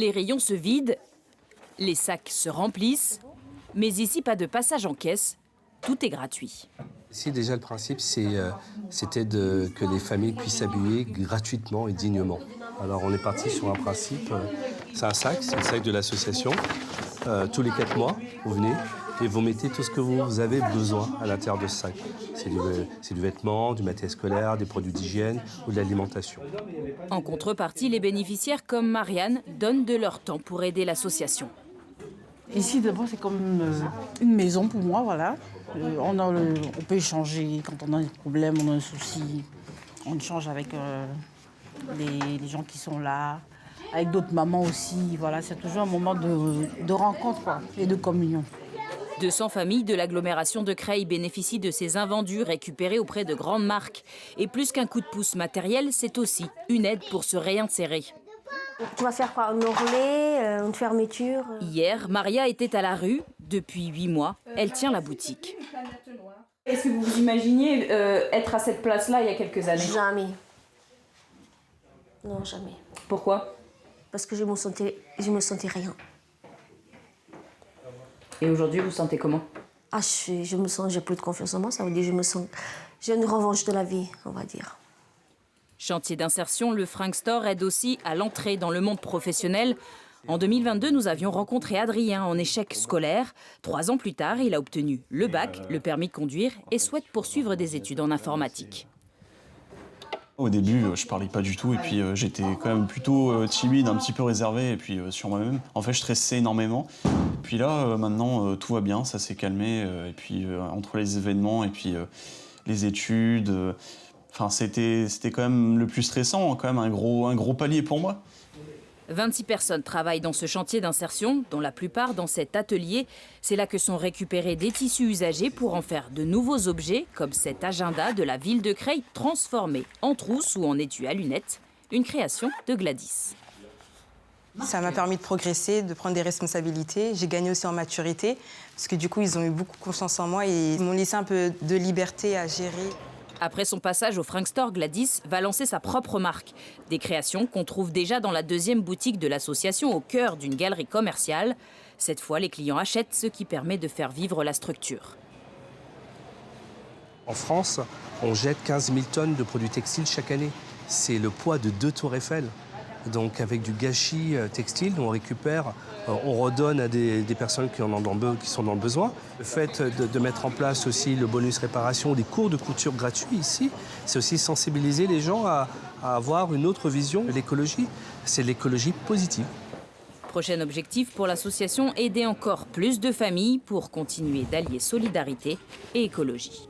Les rayons se vident, les sacs se remplissent, mais ici pas de passage en caisse, tout est gratuit. Ici déjà le principe c'était que les familles puissent s'habiller gratuitement et dignement. Alors on est parti sur un principe, c'est le sac de l'association. Tous les 4 mois, vous venez et vous mettez tout ce que vous avez besoin à l'intérieur de ce sac. C'est du vêtement, du matériel scolaire, des produits d'hygiène ou de l'alimentation. En contrepartie, les bénéficiaires comme Marianne donnent de leur temps pour aider l'association. Ici, d'abord, c'est comme une maison pour moi, voilà. On peut échanger quand on a des problèmes, on a un souci. On échange avec les gens qui sont là, avec d'autres mamans aussi. Voilà, c'est toujours un moment de rencontre quoi, et de communion. 200 familles de l'agglomération de Creil bénéficient de ces invendus récupérés auprès de grandes marques. Et plus qu'un coup de pouce matériel, c'est aussi une aide pour se réinsérer. Tu vas faire quoi? Un ourlet, une fermeture? Hier, Maria était à la rue. Depuis 8 mois, elle tient la boutique. Est-ce que vous vous imaginiez être à cette place-là il y a quelques années? Jamais. Non, jamais. Pourquoi? Parce que je me sentais rien. Et aujourd'hui, vous sentez comment? Ah, j'ai plus de confiance en moi, ça veut dire j'ai une revanche de la vie, on va dire. Chantier d'insertion, le Frank Store aide aussi à l'entrée dans le monde professionnel. En 2022, nous avions rencontré Adrien en échec scolaire. 3 ans plus tard, il a obtenu le bac, le permis de conduire et souhaite poursuivre des études en informatique. Au début, je parlais pas du tout et puis j'étais quand même plutôt timide, un petit peu réservé et puis sur moi-même. En fait, je stressais énormément. Puis là, maintenant, tout va bien, ça s'est calmé. Et puis entre les événements et puis les études, c'était quand même le plus stressant, quand même un gros palier pour moi. 26 personnes travaillent dans ce chantier d'insertion, dont la plupart dans cet atelier. C'est là que sont récupérés des tissus usagés pour en faire de nouveaux objets, comme cet agenda de la ville de Creil, transformé en trousse ou en étui à lunettes, une création de Gladys. Ça m'a permis de progresser, de prendre des responsabilités. J'ai gagné aussi en maturité, parce que du coup, ils ont eu beaucoup confiance en moi et ils m'ont laissé un peu de liberté à gérer. Après son passage au Frank Store, Gladys va lancer sa propre marque. Des créations qu'on trouve déjà dans la 2e boutique de l'association au cœur d'une galerie commerciale. Cette fois, les clients achètent, ce qui permet de faire vivre la structure. En France, on jette 15 000 tonnes de produits textiles chaque année. C'est le poids de 2 tours Eiffel. Donc avec du gâchis textile, on récupère, on redonne à des personnes qui sont dans le besoin. Le fait de mettre en place aussi le bonus réparation, des cours de couture gratuits ici, c'est aussi sensibiliser les gens à avoir une autre vision de l'écologie. C'est l'écologie positive. Prochain objectif pour l'association, aider encore plus de familles pour continuer d'allier solidarité et écologie.